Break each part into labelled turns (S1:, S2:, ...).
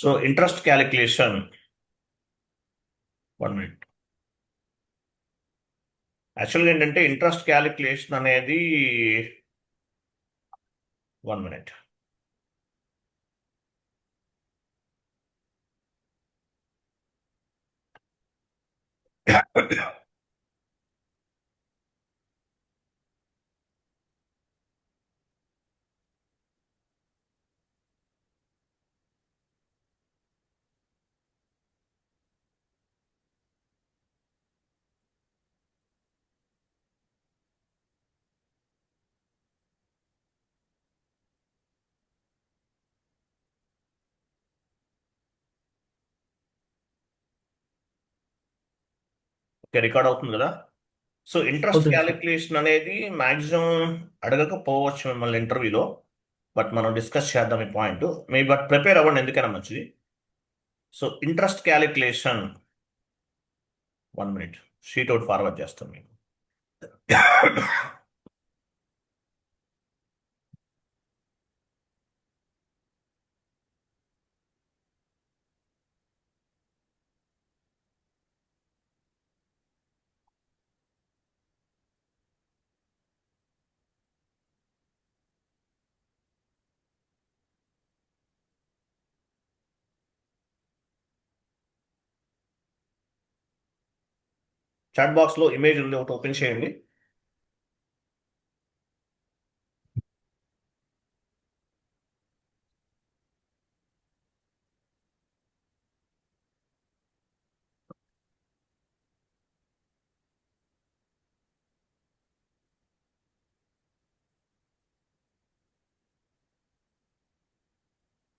S1: So interest calculation 1 minute. యాక్చువల్గా ఏంటంటే interest calculation అనేది 1 minute. ఓకే, రికార్డ్ అవుతుంది కదా. సో ఇంట్రెస్ట్
S2: అవుతుంది సార్.
S1: క్యాలిక్యులేషన్ అనేది మాక్సిమం అడగకపోవచ్చు మిమ్మల్ని ఇంటర్వ్యూలో, బట్ మనం డిస్కస్ చేద్దాం ఈ పాయింట్. మీ బట్ ప్రిపేర్ అవ్వండి, ఎందుకైనా మంచిది. So interest calculation 1 minute, sheet out forward చేస్తాం మీకు. చాట్ బాక్స్ లో ఇమేజ్ ఉంది, ఒకటి ఓపెన్ చేయండి.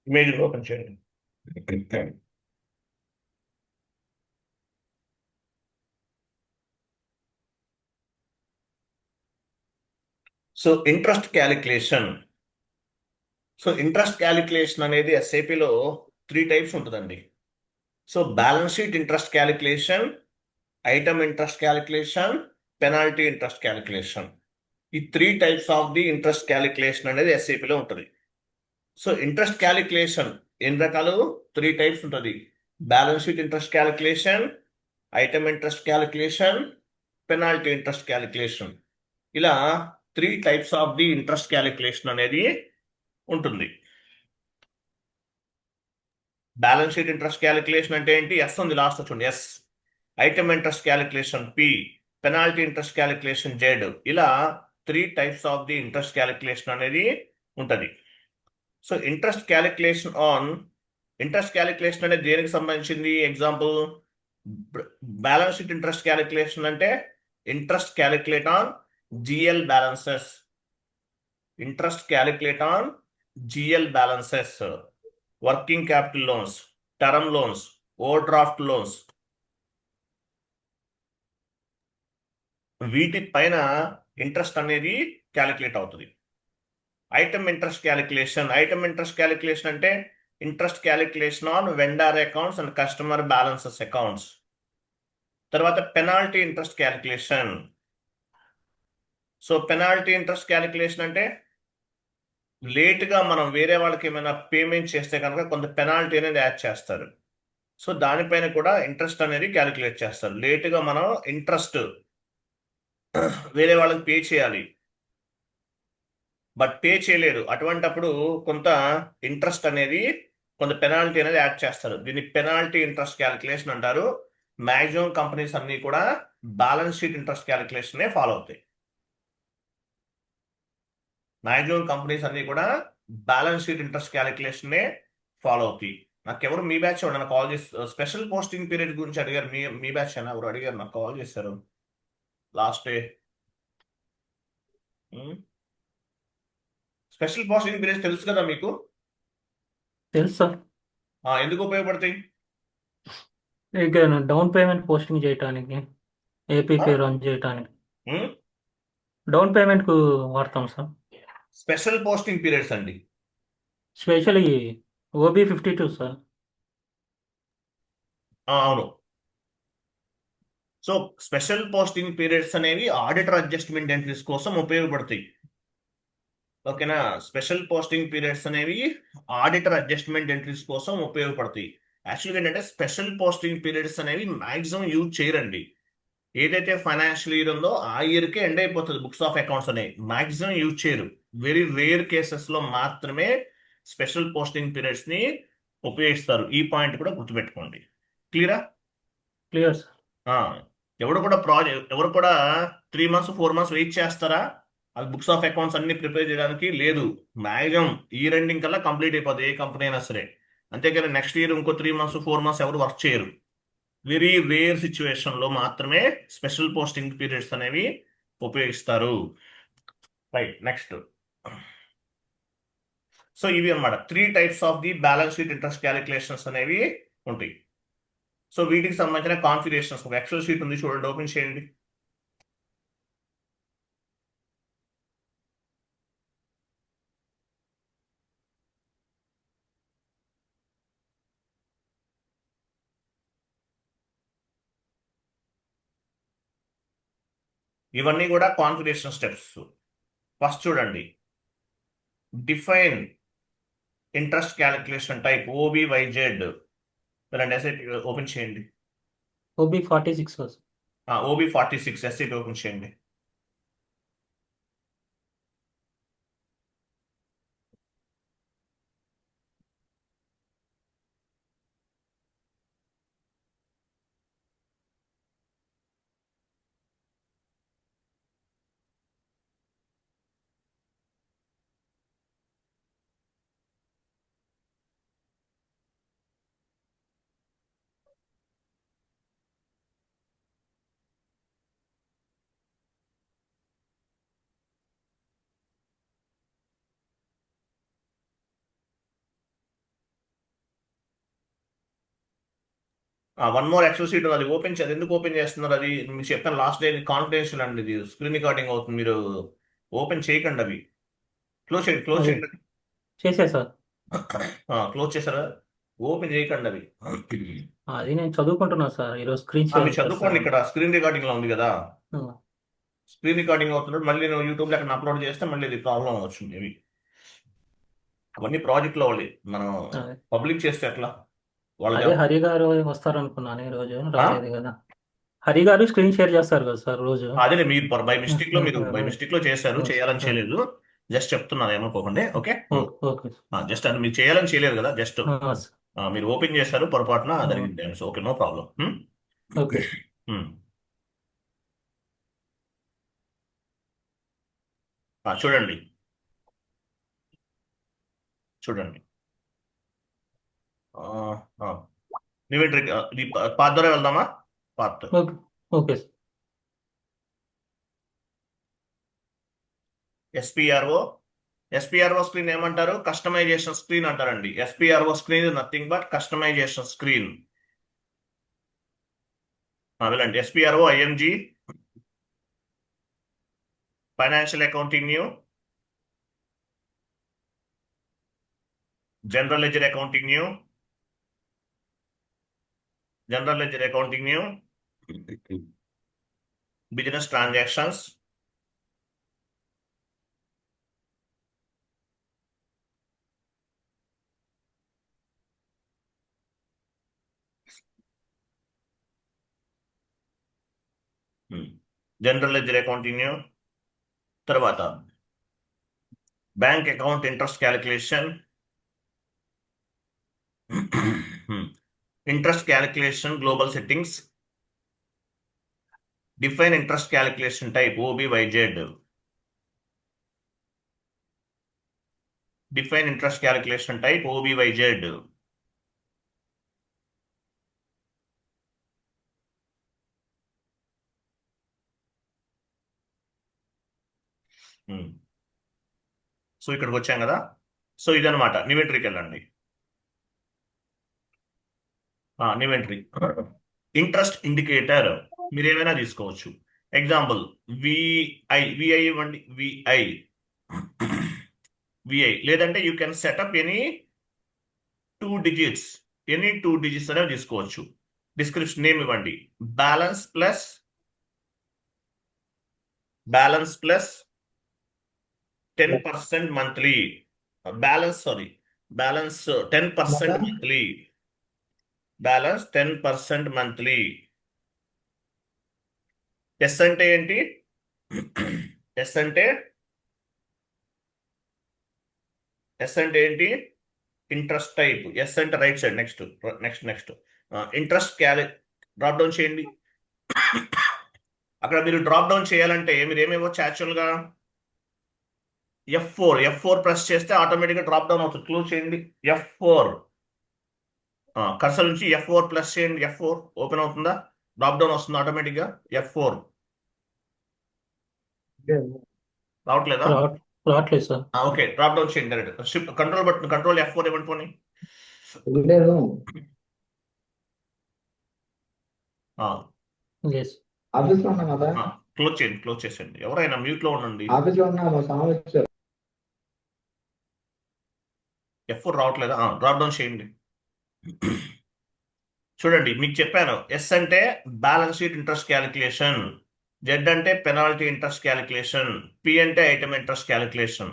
S1: ఇమేజ్ ఓపెన్ చేయండి. So interest calculation. So interest calculation అనేది ఎస్ఐపిలో 3 టైప్స్ ఉంటుందండి. So balance sheet interest calculation, item interest calculation, penalty interest calculation. ఈ 3 types of the interest calculation అనేది ఎస్ఐపిలో ఉంటుంది. సో ఇంట్రెస్ట్ క్యాలిక్యులేషన్ ఎన్ని రకాలు? 3 టైప్స్ ఉంటుంది. Balance sheet interest calculation, item interest calculation, penalty interest calculation. ఇలా 3 types of the interest calculation అనేది ఉంటుంది. Balance sheet interest calculation అంటే ఏంటి? ఎస్ ఉంది లాస్ట్ చూడండి, S. Item interest calculation P, penalty interest calculation Z. ఇలా 3 types of the interest calculation అనేది ఉంటుంది. సో ఇంట్రెస్ట్ క్యాలిక్యులేషన్ అనేది దేనికి సంబంధించింది? Example, balance sheet interest calculation అంటే interest calculate on GL balances. Interest calculate on GL balances, working capital loans, term loans, overdraft loans, వీటి పైన interest అనేది calculate అవుతుంది. ఐటమ్ ఇంట్రెస్ట్ క్యాలిక్యులేషన్ అంటే interest calculation on vendor accounts and customer balances accounts. తర్వాత penalty interest calculation. So penalty interest calculation అంటే లేట్గా మనం వేరే వాళ్ళకి ఏమైనా పేమెంట్ చేస్తే కనుక కొంత పెనాల్టీ అనేది యాడ్ చేస్తారు. సో దానిపైన కూడా ఇంట్రెస్ట్ అనేది క్యాలిక్యులేట్ చేస్తారు. లేట్గా మనం ఇంట్రెస్ట్ వేరే వాళ్ళకి పే చేయాలి, బట్ పే చేయలేదు, అటువంటప్పుడు కొంత ఇంట్రెస్ట్ అనేది, కొంత పెనాల్టీ అనేది యాడ్ చేస్తారు. దీన్ని పెనాల్టీ ఇంట్రెస్ట్ క్యాలిక్యులేషన్ అంటారు. మ్యాక్సిమం కంపెనీస్ అన్ని కూడా balance sheet interest calculation follow అవుతాయి. మ్యాక్సిమం కంపెనీస్ అన్ని కూడా balance sheet interest calculation follow అవుతాయి. నాకెవరు మీ బ్యాచ్ నన్ను కాల్ చేసి స్పెషల్ పోస్టింగ్ పీరియడ్ గురించి అడిగారు. మీ బ్యాచ్ అయినా ఎవరు అడిగారు, నాకు కాల్ చేశారు last day. Special posting period తెలుసు కదా మీకు?
S2: తెలుసు సార్.
S1: ఎందుకు ఉపయోగపడతాయి?
S2: ఇక డౌన్ పేమెంట్ పోస్టింగ్ చేయటానికి, ఏపీపీ రన్ చేయటానికి, డౌన్ పేమెంట్కు వాడతాం సార్.
S1: స్పెషల్ పోస్టింగ్ పీరియడ్స్ అండి.
S2: Specially OB-52 sir.
S1: అవును. సో స్పెషల్ పోస్టింగ్ పీరియడ్స్ అనేవి ఆడిటర్ అడ్జస్ట్మెంట్ ఎంట్రీస్ కోసం ఉపయోగపడతాయి. ఓకేనా? స్పెషల్ పోస్టింగ్ పీరియడ్స్ అనేవి ఆడిటర్ అడ్జస్ట్మెంట్ ఎంట్రీస్ కోసం ఉపయోగపడతాయి. యాక్చువల్గా ఏంటంటే స్పెషల్ పోస్టింగ్ పీరియడ్స్ అనేవి మాక్సిమం యూజ్ చేయరండి. ఏదైతే ఫైనాన్షియల్ ఇయర్ ఉందో ఆ ఇయర్కే ఎండ్ అయిపోతుంది బుక్స్ ఆఫ్ అకౌంట్స్ అనేవి, మాక్సిమం యూజ్ చేయరు. వెరీ రేర్ కేసెస్లో మాత్రమే స్పెషల్ పోస్టింగ్ పీరియడ్స్ని ఉపయోగిస్తారు. ఈ పాయింట్ కూడా గుర్తుపెట్టుకోండి. క్లియరా?
S2: Clear sir.
S1: ఎవరు కూడా 3 months 4 months వెయిట్ చేస్తారా అది బుక్స్ ఆఫ్ అకౌంట్స్ అన్ని ప్రిపేర్ చేయడానికి? లేదు. మ్యాక్సిమం ఇయర్ ఎండింగ్ కల్లా కంప్లీట్ అయిపోతుంది ఏ కంపెనీ అయినా సరే. అంతేకాని నెక్స్ట్ ఇయర్ ఇంకో 3 months 4 months ఎవరు వర్క్ చేయరు. వెరీ రేర్ సిచ్యువేషన్లో మాత్రమే స్పెషల్ పోస్టింగ్ పీరియడ్స్ అనేవి ఉపయోగిస్తారు. Right, next. సో ఇవి అన్నమాట 3 types of the balance sheet interest calculations అనేవి ఉంటాయి. సో వీటికి సంబంధించిన కాన్ఫిగరేషన్స్ ఒక ఎక్సెల్ షీట్ ఉంది చూడండి, ఓపెన్ చేయండి. ఇవన్నీ కూడా కాన్ఫిగరేషన్ స్టెప్స్. ఫస్ట్ చూడండి, define interest calculation type OBYZ. Asset open చేయండి.
S2: OB46 sir.
S1: OB46 asset open చేయండి. వన్ మోర్ ఎక్సెల్ షీట్ అది ఓపెన్ చేయాలి. ఎందుకు ఓపెన్ చేస్తున్నారు? అది మీకు చెప్తాను లాస్ట్ డే, కాన్ఫిడెన్షియల్ అండి, ఇది స్క్రీన్ రికార్డింగ్ అవుతుంది. మీరు ఓపెన్ చేయకండి అవి. క్లోజ్ చేయండి, క్లోజ్
S2: అదే
S1: చేయండి.
S2: చేసే సార్.
S1: క్లోజ్ చేశారా? ఓపెన్ చేయకండి అవి.
S2: అది నేను చదువుకుంటున్నా సార్, ఈరోజు స్క్రీన్ షేర్
S1: మీరు చదువుకోండి,
S2: చేస్తాను.
S1: ఇక్కడ స్క్రీన్ రికార్డింగ్ లో ఉంది కదా. స్క్రీన్ రికార్డింగ్ అవుతున్నప్పుడు మళ్ళీ నేను యూట్యూబ్లో ఎక్కడ అప్లోడ్ చేస్తే మళ్ళీ ఇది ప్రాబ్లం అవ్వచ్చు. ఇవి అవన్నీ ప్రాజెక్ట్లో వాళ్ళు మనం
S2: అదే
S1: పబ్లిక్ చేస్తే ఎట్లా
S2: అదే
S1: వాళ్ళకి?
S2: హరి గారు వస్తారు అనుకున్నాను, ఈ రోజు రాలేదు కదా. హరి గారు స్క్రీన్ షేర్ చేస్తారు కదా సార్ రోజు.
S1: అదే మీరు బై మిస్టేక్ లో చేశారు, చేయాలని
S2: ఓకే
S1: చేయలేదు. జస్ట్ చెప్తున్నాను, ఏమనుకోకండి. ఓకే.
S2: ఓకే
S1: జస్ట్ అది మీరు చేయాలని చేయలేదు కదా, జస్ట్
S2: సార్.
S1: మీరు ఓపెన్ చేశారు పొరపాటున జరిగింది. Okay, no problem.
S2: ఓకే.
S1: చూడండి, చూడండి. న్యూమెంట్రీ ఇది పాత్ ద్వారా వెళ్దామా? Path
S2: okay. Okay sir.
S1: SPRO screen ఏమంటారు? కస్టమైజేషన్ స్క్రీన్ అంటారండి. SPRO screen is nothing but customization screen. వెళ్ళండి, SPRO IMG financial accounting new, general ledger accounting new, general ledger accounting new, business transactions, general ledger accounting new. తర్వాత bank account interest calculation, interest calculation global settings, define interest calculation type OBYZ, define interest calculation type ఓబివైజెడ్. So ఇక్కడికి వచ్చాం కదా. So ఇదనమాట, న్యూమెంట్రీకి వెళ్ళండి. న్యూమెంట్రీ interest indicator మీరు ఏమైనా తీసుకోవచ్చు. Example V I ఇవ్వండి, విఐ లేదంటే you can set up any 2 digits, any 2 digits అనేవి తీసుకోవచ్చు. డిస్క్రిప్షన్ నేమ్ ఇవ్వండి, balance plus 10% monthly balance, sorry balance 10% monthly. Balance 10% monthly. S అంటే ఏంటి? ఎస్ అంటే ఎస్ అంటే ఏంటి? Interest type. ఎస్ అంటే right side. Next next next interest drop down చేయండి. అక్కడ మీరు డ్రాప్ డౌన్ చేయాలంటే మీరు ఏమేమొచ్చు యాక్చువల్గా F4 ప్రెస్ చేస్తే ఆటోమేటిక్గా డ్రాప్ డౌన్ అవుతుంది. క్లోజ్ చేయండి. F4 కర్సర్ నుంచి F4 ప్లస్ చేయండి. F4 ఓపెన్ అవుతుందా? డ్రాప్ డౌన్ వస్తుంది ఆటోమేటిక్గా. F4 రావట్లేదా?
S2: రావట్లేదు సార్.
S1: ఓకే, డ్రాప్ డౌన్ చేయండి direct. Shift control button, control F4 ఇవ్వండి పోనీ.
S2: ఎస్.
S3: ఆఫీస్ లో ఉన్నా కదా.
S1: క్లోజ్ చేయండి, క్లోజ్ చేసేయండి. ఎవరైనా మ్యూట్ లో ఉండండి.
S3: ఆఫీస్ లో ఉన్నా మా సామె వచ్చారు.
S1: F4 రావట్లేదా? డ్రాప్ డౌన్ చేయండి. చూడండి, మీకు చెప్పాను. ఎస్ అంటే balance sheet interest calculation, Z అంటే పెనాల్టీ ఇంట్రెస్ట్ క్యాలిక్యులేషన్, పి అంటే item interest calculation.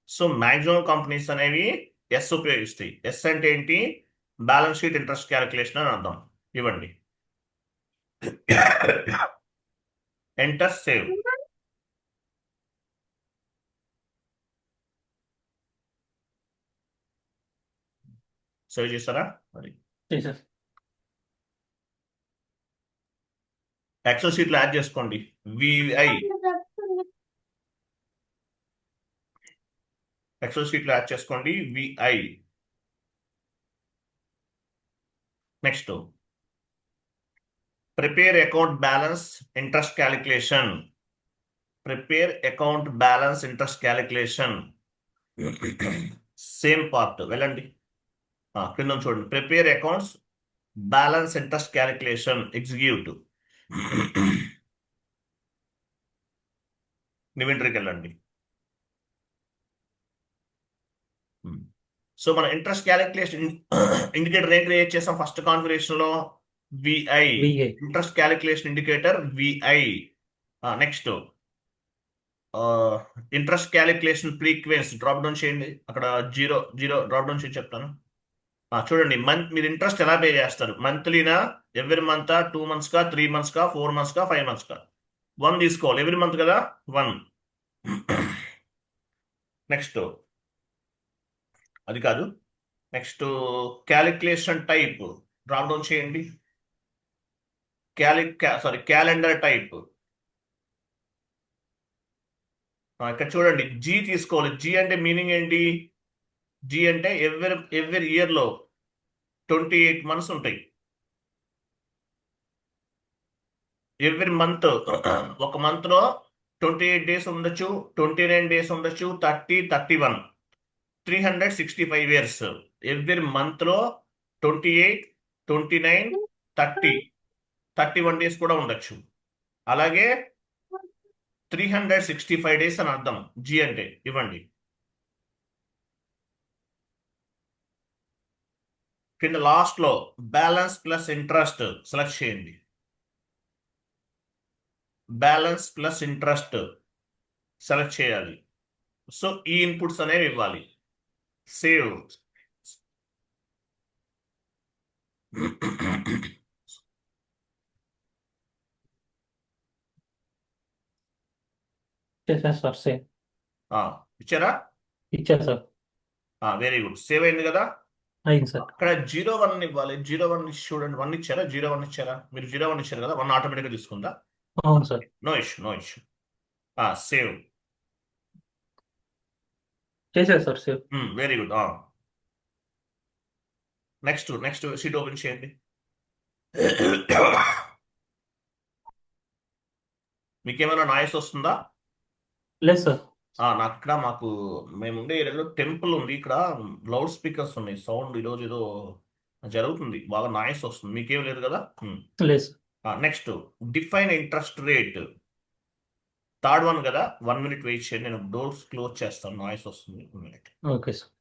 S1: So maximum companies అనేవి ఎస్ ఉపయోగిస్తాయి. ఎస్ అంటే ఏంటి? బ్యాలెన్స్ షీట్ ఇంట్రెస్ట్ క్యాలిక్యులేషన్ అని అర్థం. ఇవ్వండి. Enter, save. సేవ్ చేస్తారా? మరి
S2: చేశారు.
S1: ఎక్సెల్ షీట్లో యాడ్ చేసుకోండి. విఐ ఎక్సెల్ షీట్లో యాడ్ చేసుకోండి. VI. Next prepare account balance interest calculation. Prepare account balance interest calculation. Same part వెళ్ళండి. కింద చూడండి. Prepare accounts balance interest calculation, execute. ఇన్వెంటరీకి వెళ్ళండి. సో మన ఇంట్రెస్ట్ క్యాలిక్యులేషన్ ఇండికేటర్ ఏం క్రియేట్ చేసాం ఫస్ట్ కాన్ఫిగరేషన్ లో? VI.
S2: VA.
S1: Interest calculation indicator VI. Next interest calculation frequency drop down చేయండి. అక్కడ జీరో జీరో డ్రాప్ డౌన్ చేసి చెప్తాను. చూడండి, మీరు ఇంట్రెస్ట్ ఎలా పే చేస్తారు? మంత్లీనా, ఎవ్రీ మంతా, 2 months కా, 3 months కా, 4 months కా, 5 months కా? 1 తీసుకోవాలి. ఎవ్రీ మంత్ కదా, 1. నెక్స్ట్ అది కాదు. Next calculation type drop down చేయండి. Calendar type. ఇక్కడ చూడండి, జీ తీసుకోవాలి. జీ అంటే మీనింగ్ ఏంటి? జీ అంటే ఎవ్రీ ఇయర్లో 28 months ఉంటాయి. ఎవ్రీ మంత్ ఒక మంత్లో 28 days ఉండొచ్చు, 29 days ఉండొచ్చు, 30, 31, 365 years. ఎవ్రీ మంత్లో 28, 29, 30, 31 days కూడా ఉండొచ్చు. అలాగే 365 days అని అర్థం జీ అంటే. ఇవ్వండి. కింద లాస్ట్లో బ్యాలెన్స్ ప్లస్ ఇంట్రెస్ట్ సెలెక్ట్ చేయండి. బ్యాలెన్స్ ప్లస్ ఇంట్రెస్ట్ సెలెక్ట్ చేయాలి. సో ఈ ఇన్పుట్స్ అనేవి ఇవ్వాలి. సేవ్.
S2: చేశారు సార్. సేవ్
S1: ఇచ్చారా?
S2: ఇచ్చారు సార్.
S1: Very good. సేవ్ అయింది కదా.
S2: అయింది సార్.
S1: అక్కడ 01 ఇవ్వాలి. 01 చూడండి. 1 ఇచ్చారా? 01 ఇచ్చారా? మీరు 01 ఇచ్చారు కదా, 1 ఆటోమేటిక్గా తీసుకుందా?
S2: అవును sir.
S1: No issue, no issue. Save.
S2: చేశారు sir. Save.
S1: Very good. Next next sheet open చేయండి. మీకేమైనా నాయిస్ వస్తుందా?
S2: లేదు సార్.
S1: నాకు ఇక్కడ మేము ఉండే ఏరియాలో టెంపుల్ ఉంది. ఇక్కడ లౌడ్ స్పీకర్స్ ఉన్నాయి. సౌండ్ ఈరోజు ఏదో జరుగుతుంది, బాగా నాయిస్ వస్తుంది. మీకేం లేదు కదా?
S2: లేదు sir.
S1: Next define interest rate. Third one కదా. 1 minute వెయిట్ చేయండి. నేను డోర్స్ క్లోజ్ చేస్తాను, నాయిస్ వస్తుంది. 1 minute.
S2: Okay sir.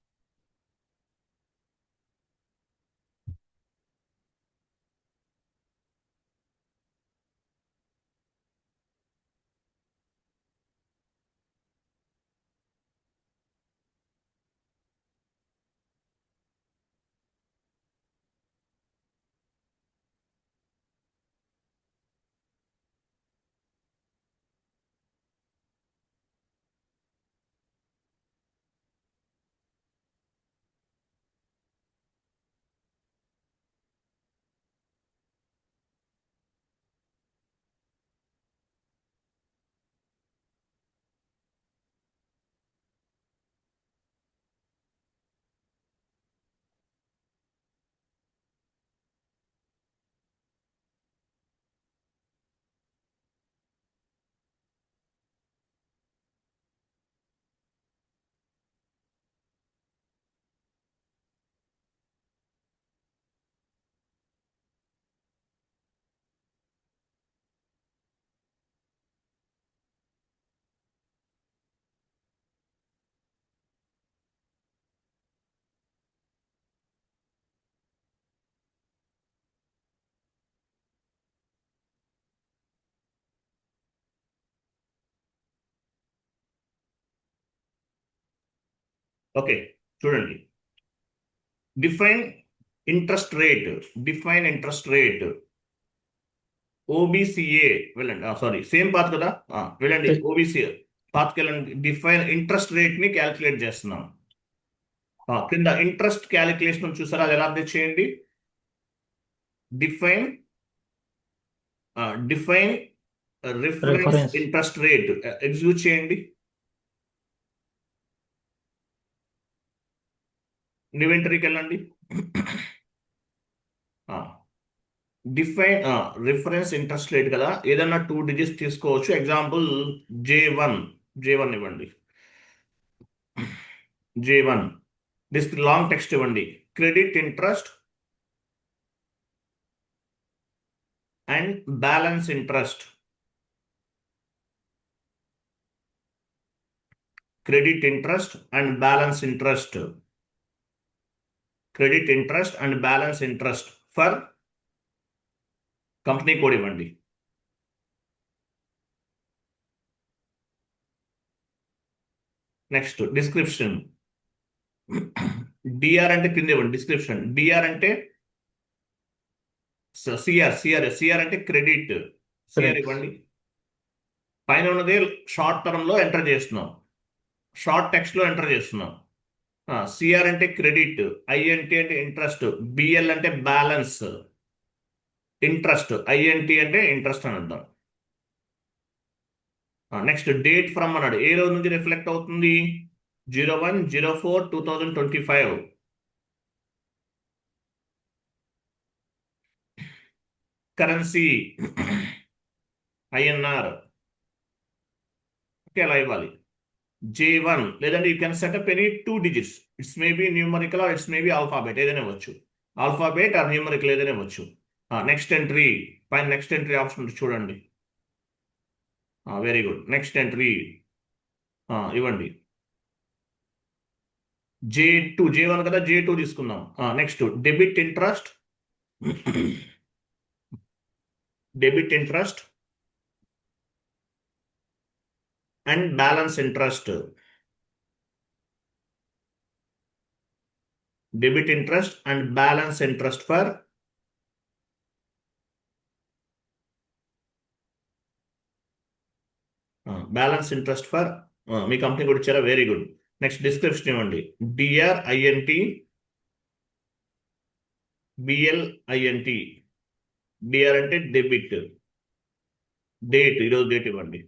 S1: ఓకే, చూడండి. డిఫైన్ డిఫైన్ ఇంట్రెస్ట్ రేట్ ఓబిసిఏ వెళ్ళండి. సారీ, సేమ్ పాత్ కదా. వెళ్ళండి, ఓబిసిఏ పాత్కి వెళ్ళండి. డిఫైన్ ఇంట్రెస్ట్ రేట్ ని క్యాలిక్యులేట్ చేస్తున్నాం. కింద ఇంట్రెస్ట్ క్యాలిక్యులేషన్ చూసారా, అది ఎలా అప్డేట్ చేయండి. Define define reference
S2: reference
S1: interest rate execute చేయండి. ఇన్వెంటరీకి వెళ్ళండి. డిఫైన్ రిఫరెన్స్ ఇంట్రెస్ట్ రేట్ కదా, ఏదన్నా 2 డిజిట్స్ తీసుకోవచ్చు. ఎగ్జాంపుల్ జే వన్ ఇవ్వండి. జే1 దిస్ లాంగ్ టెక్స్ట్ ఇవ్వండి. Credit interest and balance interest. Credit interest and balance interest. Credit interest and balance interest for company code ఇవ్వండి. Next description. DR అంటే కింద ఇవ్వండి. Description DR అంటే CR అంటే credit. CR ఇవ్వండి. పైన ఉన్నది షార్ట్ టర్మ్ లో ఎంటర్ చేస్తున్నాం, షార్ట్ టెక్స్ట్ లో ఎంటర్ చేస్తున్నాం. సిఆర్ అంటే క్రెడిట్, ఐఎన్టీ అంటే ఇంట్రెస్ట్, బిఎల్ అంటే బ్యాలెన్స్, ఇంట్రెస్ట్, ఐఎన్టీ అంటే ఇంట్రెస్ట్ అని అర్థం. నెక్స్ట్ డేట్ ఫ్రమ్ అన్నాడు. ఏ రోజు నుంచి రిఫ్లెక్ట్ అవుతుంది? 01/04/2025. Currency INR. ఓకే, అలా ఇవ్వాలి. J1 లేదంటే you can set up any 2 digits. It's maybe numerical or it's maybe alphabet, ఏదైనా ఇవ్వచ్చు. ఆల్ఫాబెట్ ఆర్ న్యూమరికల్ ఏదైనా ఇవ్వచ్చు. నెక్స్ట్ ఎంట్రీ పైన నెక్స్ట్ ఎంట్రీ ఆప్షన్ చూడండి. Very good. నెక్స్ట్ ఎంట్రీ ఇవ్వండి. J1 కదా, J2 తీసుకుందాం. Next debit interest and balance interest. Debit interest and balance interest for balance interest for మీ కంపెనీ కూడా ఇచ్చారా, వెరీ గుడ్. నెక్స్ట్ డిస్క్రిప్షన్ ఇవ్వండి. DR INT BL INT. DR అంటే debit, date ఈరోజు date ఇవ్వండి.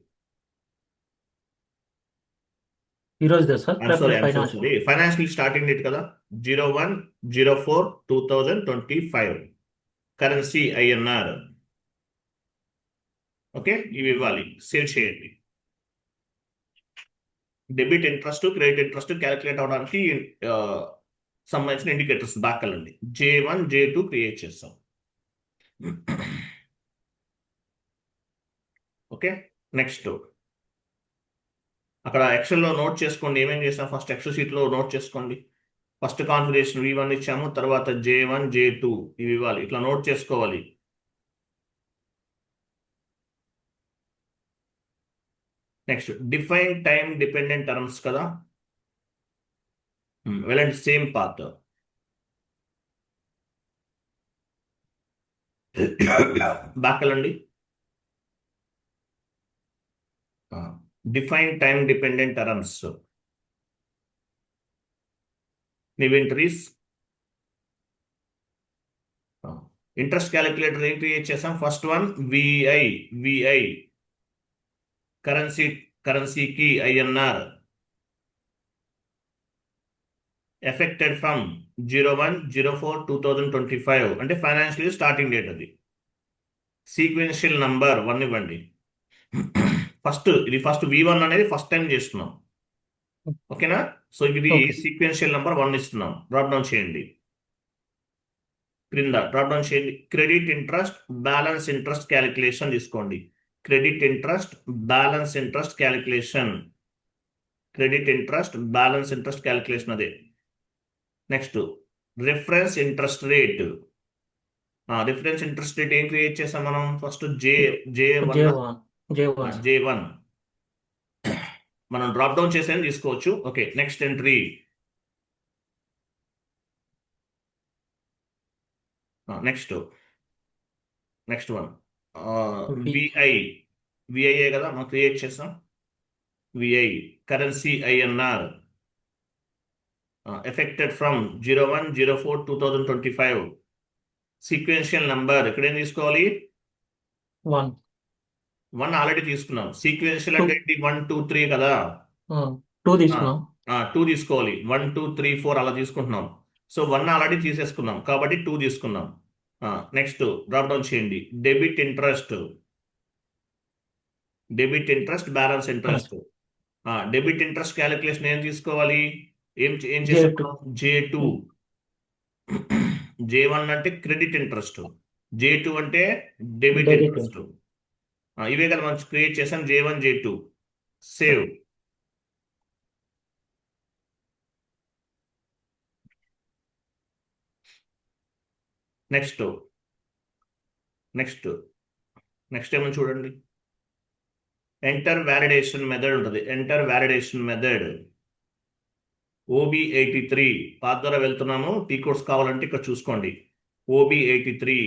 S2: ఈ రోజు sir
S1: sorry,
S2: financial
S1: financial starting date కదా, 01/04/2025. Currency INR. ఓకే, ఇవి ఇవ్వాలి. సేవ్ చేయండి. Debit interest, credit interest calculate అవడానికి సంబంధించిన ఇండికేటర్స్ బ్యాక్ వెళ్ళండి. J1 J2 క్రియేట్ చేస్తాం. ఓకే, నెక్స్ట్ అక్కడ ఎక్సెల్లో నోట్ చేసుకోండి ఏమేం చేసాం. ఫస్ట్ ఎక్సెల్ షీట్లో నోట్ చేసుకోండి. ఫస్ట్ కాన్ఫిగరేషన్ V1 ఇచ్చాము, తర్వాత J1 J2 ఇవి ఇవ్వాలి. ఇట్లా నోట్ చేసుకోవాలి. Next define time dependent terms కదా, వెళ్ళండి సేమ్ పాత్. బ్యాక్ వెళ్ళండి. Define time dependent terms, inventories. Interest calculator ఏం క్రియేట్ చేసాం? ఫస్ట్ వన్ విఐ కరెన్సీకి ఐఎన్ఆర్. ఎఫెక్టెడ్ ఫ్రమ్ 01/04/2025 అంటే ఫైనాన్షియల్ స్టార్టింగ్ డేట్. అది సీక్వెన్షియల్ నంబర్ 1 ఇవ్వండి. ఇది ఫస్ట్ V1 అనేది ఫస్ట్ టైం చేస్తున్నాం. ఓకేనా? సో ఇది సీక్వెన్షియల్ నంబర్ 1 ఇస్తున్నాం. డ్రాప్ డౌన్ చేయండి. క్రింద డ్రాప్ డౌన్ చేయండి. Credit interest balance interest calculation తీసుకోండి. Credit interest balance interest calculation. Credit interest balance interest calculation అదే. Next reference interest rate. Reference interest rate ఏం క్రియేట్ చేసాం మనం? ఫస్ట్ J1 మనం డ్రాప్ డౌన్ చేసేది తీసుకోవచ్చు. Okay, next entry next one
S2: V
S1: VIA కదా మనం క్రియేట్ చేసాం. VI currency INR effected from 01/04/2025. Sequential number ఇక్కడ ఏం తీసుకోవాలి?
S2: 1
S1: 1 ఆల్రెడీ తీసుకున్నాం. సీక్వెన్షియల్ అంటే ఏంటి? 1 2 3 కదా.
S2: 2 తీసుకున్నాం.
S1: 2 తీసుకోవాలి. 1 2 3 4 అలా తీసుకుంటున్నాం. సో 1 ఆల్రెడీ తీసేసుకున్నాం కాబట్టి 2 తీసుకున్నాం. నెక్స్ట్ డ్రాప్ డౌన్ చేయండి. Debit interest, balance interest. Debit interest calculation ఏం తీసుకోవాలి? ఏం
S2: J2
S1: చేస్తున్నాం? J2. J1 అంటే క్రెడిట్ ఇంట్రెస్ట్, J2 అంటే డెబిట్
S2: Debit
S1: ఇంట్రెస్ట్. ఇవే కదా మనం క్రియేట్ చేసాం. J1 J2 save. నెక్స్ట్ ఏమో చూడండి. ఎంటర్ వ్యాలిడేషన్ మెథడ్ ఉంటుంది. Enter validation method OB83 path ద్వారా వెళ్తున్నాము. టీ కోడ్స్ కావాలంటే ఇక్కడ చూసుకోండి. OB83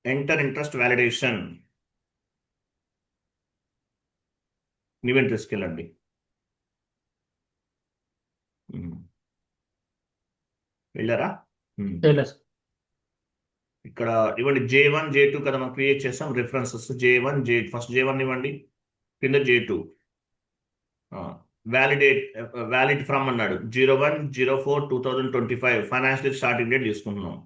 S1: enter interest validation. New ఇంట్రెస్ట్కి వెళ్ళండి. వెళ్ళారా?
S2: చేయలేదు సార్.
S1: ఇక్కడ ఇవ్వండి. J1 J2 కదా మనం క్రియేట్ చేసాం. రిఫరెన్సెస్ J1 ఫస్ట్ J1 ఇవ్వండి, కింద J2. వ్యాలిడ్ ఫ్రమ్ అన్నాడు. 01/04/2025 ఫైనాన్షియల్ స్టార్టింగ్ డేట్ తీసుకుంటున్నాం.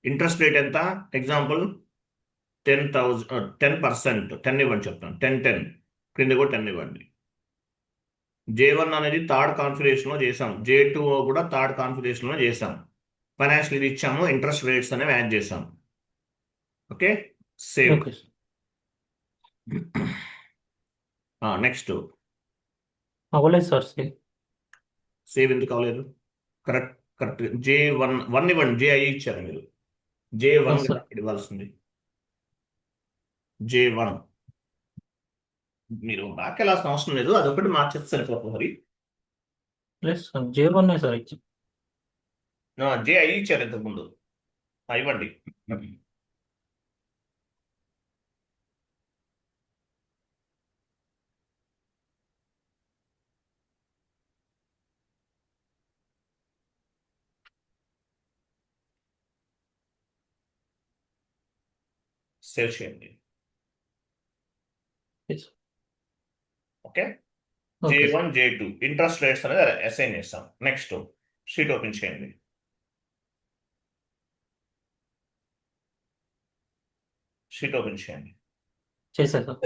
S1: ఇంట్రెస్ట్ రేట్ ఎంత? ఎగ్జాంపుల్ 10%. 10 ఇవ్వండి చెప్తాను. 10 క్రింద కూడా 10 ఇవ్వండి. J1 అనేది థర్డ్ కాన్ఫిగరేషన్లో చేసాం. J2 కూడా థర్డ్ కాన్ఫిగరేషన్లో చేసాం. ఫైనాన్షియల్ ఇది ఇచ్చాము. ఇంట్రెస్ట్ రేట్స్ అనేవి యాడ్ చేసాం. Okay, save.
S2: Okay sir.
S1: Next
S2: అవ్వలేదు సార్.
S1: సేవ్ ఎందుకు అవ్వలేదు? కరెక్ట్. J1 ఇవ్వండి. JI ఇచ్చారు మీరు. J1
S2: అవును సార్.
S1: ఇవ్వాల్సింది. J1 మీరు బ్యాక్ వెళ్ళాల్సిన అవసరం లేదు. అదొకటి మార్చేస్తే సరిపోతుంది. మరి
S2: లేదు సార్, J1 సార్ ఇచ్చి.
S1: JI ఇచ్చారు ఇంతకుముందు. ఇవ్వండి. సేవ్ చేయండి.
S2: Yes.
S1: Okay,
S2: okay sir.
S1: J1 J2 interest rates అనేది అసైన్ చేస్తాం. నెక్స్ట్ షీట్ ఓపెన్ చేయండి.
S2: చేశా సార్.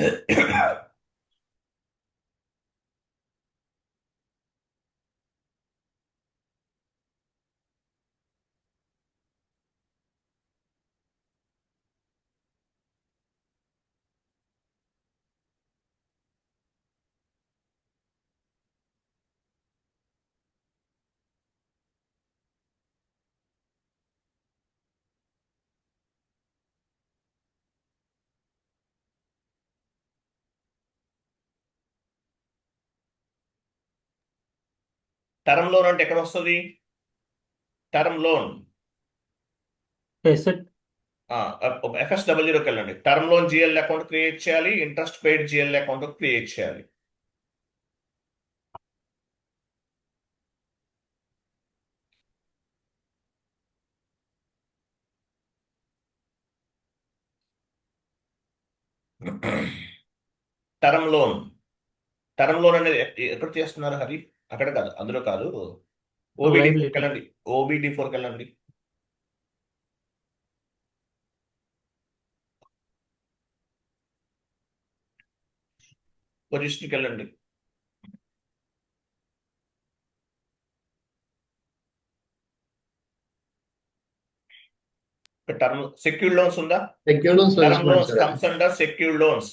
S1: టర్మ్ లోన్ అంటే ఎక్కడ వస్తుంది? టర్మ్ లోన్
S2: ఎసెట్
S1: FS00కి వెళ్ళండి. Term loan GL account create చేయాలి. Interest paid GL account create చేయాలి. టర్మ్ లోన్ అనేది ఎక్కడ చేస్తున్నారు హరి? అక్కడ కాదు, అందులో కాదు. OBD4కి వెళ్ళండి. OBD4కి వెళ్ళండి. పొజిషన్కి వెళ్ళండి. టర్మ్ సెక్యూర్డ్ లోన్స్ ఉందా?
S3: Secured loans
S1: term loans comes under secured loans.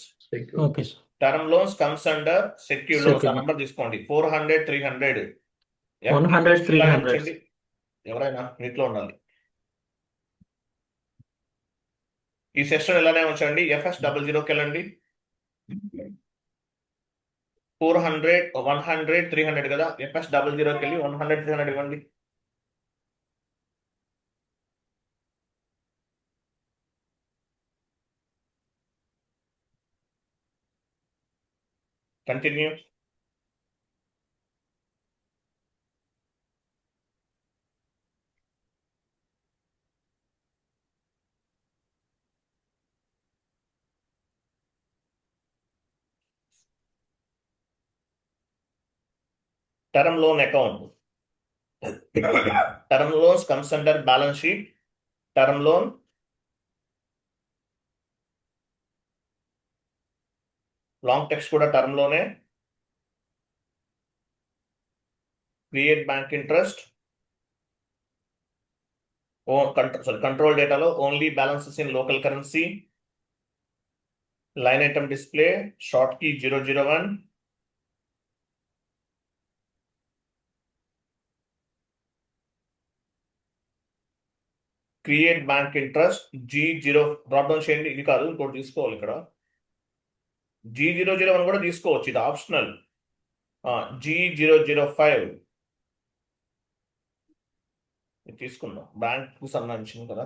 S2: Okay sir.
S1: Term loans comes under secured loans. ఆ
S2: Secured.
S1: నంబర్ తీసుకోండి. 400 300
S2: 100,
S1: ఇలానే
S2: 300.
S1: ఉంచండి. ఎవరైనా నీటిలో ఉండాలి. ఈ సెషన్ ఇలానే ఉంచండి. FS00కి వెళ్ళండి. 400, 100, 300 కదా. FS00కి వెళ్ళి 100, 300 ఇవ్వండి. Continue. Term loan account. Term loans comes under balance sheet. Term loan long text కూడా టర్మ్ లోనే. Create bank interest. కంట్రోల్ డేటాలో only balances in local currency. Line item display short key 001. Create bank interest G0 drop down చేయండి. ఇది కాదు, ఇంకోటి తీసుకోవాలి. ఇక్కడ G001 కూడా తీసుకోవచ్చు, ఇది ఆప్షనల్. G005 ఇది తీసుకుందాం, బ్యాంక్ సంబంధించింది కదా.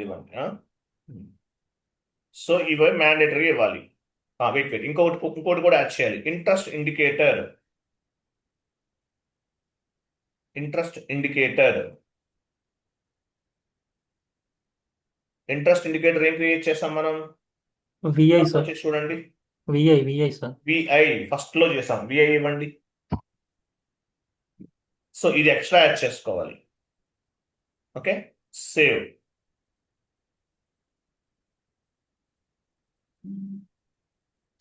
S1: ఇవ్వండి. సో ఇవి మ్యాండేటరీ ఇవ్వాలి. వెయిట్ ఇంకోటి కూడా యాడ్ చేయాలి. Interest indicator. ఇంట్రెస్ట్ ఇండికేటర్ ఏం క్రియేట్ చేస్తాం మనం?
S2: విఐ సార్,
S1: వచ్చి చూడండి.
S2: VI sir.
S1: విఐ ఫస్ట్ లో చేసాం. విఐ ఇవ్వండి. సో ఇది ఎక్స్ట్రా యాడ్ చేసుకోవాలి. Okay, save.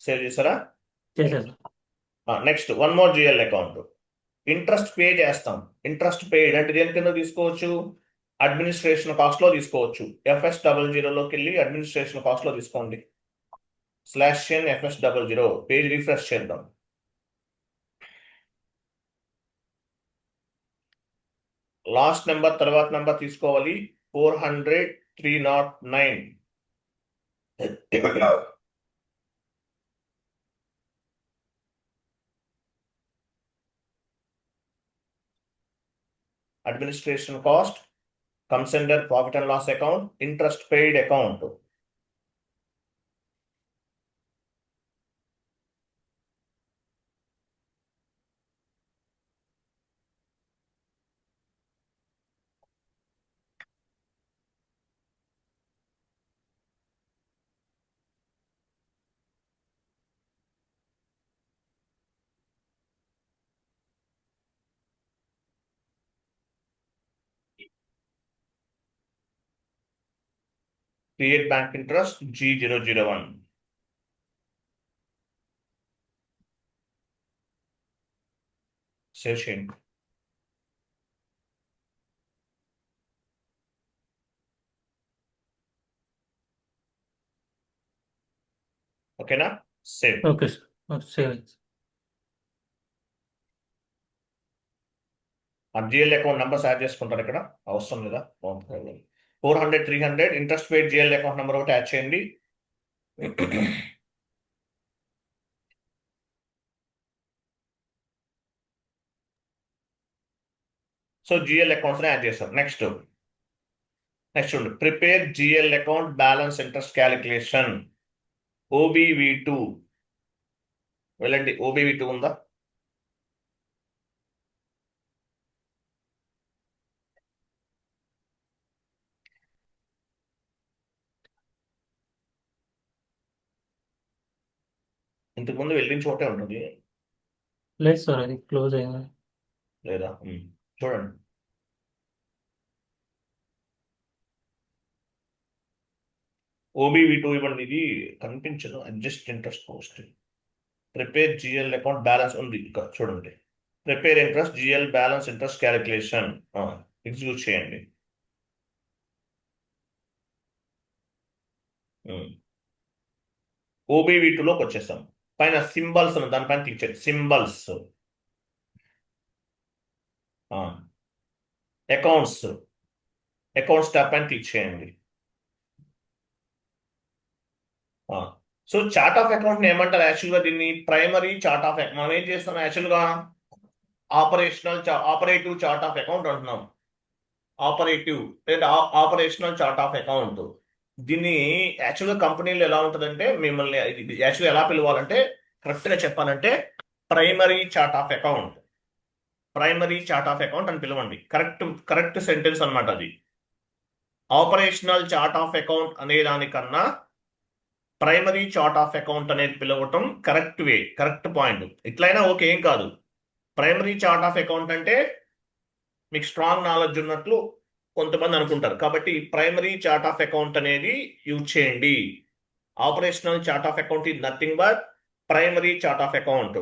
S1: సేవ్ చేసారా?
S2: చేశారు.
S1: Next one more GL account. Interest pay చేస్తాం. ఇంట్రెస్ట్ పేడ్ అంటే దేని కింద తీసుకోవచ్చు? అడ్మినిస్ట్రేషన్ కాస్ట్ లో తీసుకోవచ్చు. FS00లోకి వెళ్ళి అడ్మినిస్ట్రేషన్ కాస్ట్ లో తీసుకోండి. /n FS00 పేజ్ రిఫ్రెష్ చేద్దాం. లాస్ట్ నెంబర్ తర్వాత నెంబర్ తీసుకోవాలి. 400, 309. Administration cost comes under profit and loss account. Interest paid account. Create bank interest G001. Save చేయండి. ఓకేనా? Save.
S2: Okay sir, save.
S1: GL account numbers add చేసుకుంటారు ఇక్కడ, అవసరం లేదా? 400, 300 interest పేడ్ GL account number ఒకటి add చేయండి. సో జిఎల్ అకౌంట్స్ యాడ్ చేస్తాం. Next చూడండి, prepare GL account balance interest calculation. OBV2 వెళ్ళండి. OBV2 ఉందా? ఇంతకు ముందు వెళ్ళిన చోటే ఉంటుంది
S2: లేదు సార్, అది క్లోజ్ అయింది.
S1: లేదా? చూడండి. OBV2 ఇవ్వండి. ఇది కనిపించదు. Adjust interest post. Prepare GL account balance ఉంది ఇక్కడ చూడండి. Prepare interest GL balance interest calculation execute చేయండి. OBV2లోకి వచ్చేస్తాం. పైన సింబల్స్ దానిపైన క్లిక్ చేయండి. సింబల్స్ అకౌంట్స్ ట్యాబ్ పైన క్లిక్ చేయండి. సో చార్ట్ ఆఫ్ అకౌంట్ ఏమంటారు యాక్చువల్గా? దీన్ని ప్రైమరీ చార్ట్ ఆఫ్ అకౌంట్. మనం ఏం చేస్తాం యాక్చువల్గా? ఆపరేటివ్ చార్ట్ ఆఫ్ అకౌంట్ అంటున్నాం. ఆపరేటివ్ లేదా ఆపరేషనల్ చార్ట్ ఆఫ్ అకౌంట్. దీన్ని యాక్చువల్గా కంపెనీలో ఎలా ఉంటుందంటే, మిమ్మల్ని యాక్చువల్గా ఎలా పిలవాలంటే, కరెక్ట్గా చెప్పాలంటే ప్రైమరీ చార్ట్ ఆఫ్ అకౌంట్ అని పిలవండి. కరెక్ట్ సెంటెన్స్ అన్నమాట అది. ఆపరేషనల్ చార్ట్ ఆఫ్ అకౌంట్ అనే దానికన్నా ప్రైమరీ చార్ట్ ఆఫ్ అకౌంట్ అనేది పిలవటం కరెక్ట్ పాయింట్. ఇట్లయినా ఓకే, ఏం కాదు. ప్రైమరీ చార్ట్ ఆఫ్ అకౌంట్ అంటే మీకు స్ట్రాంగ్ నాలెడ్జ్ ఉన్నట్లు కొంతమంది అనుకుంటారు, కాబట్టి ప్రైమరీ చార్ట్ ఆఫ్ అకౌంట్ అనేది యూజ్ చేయండి. Operational chart of account is nothing but primary chart of account.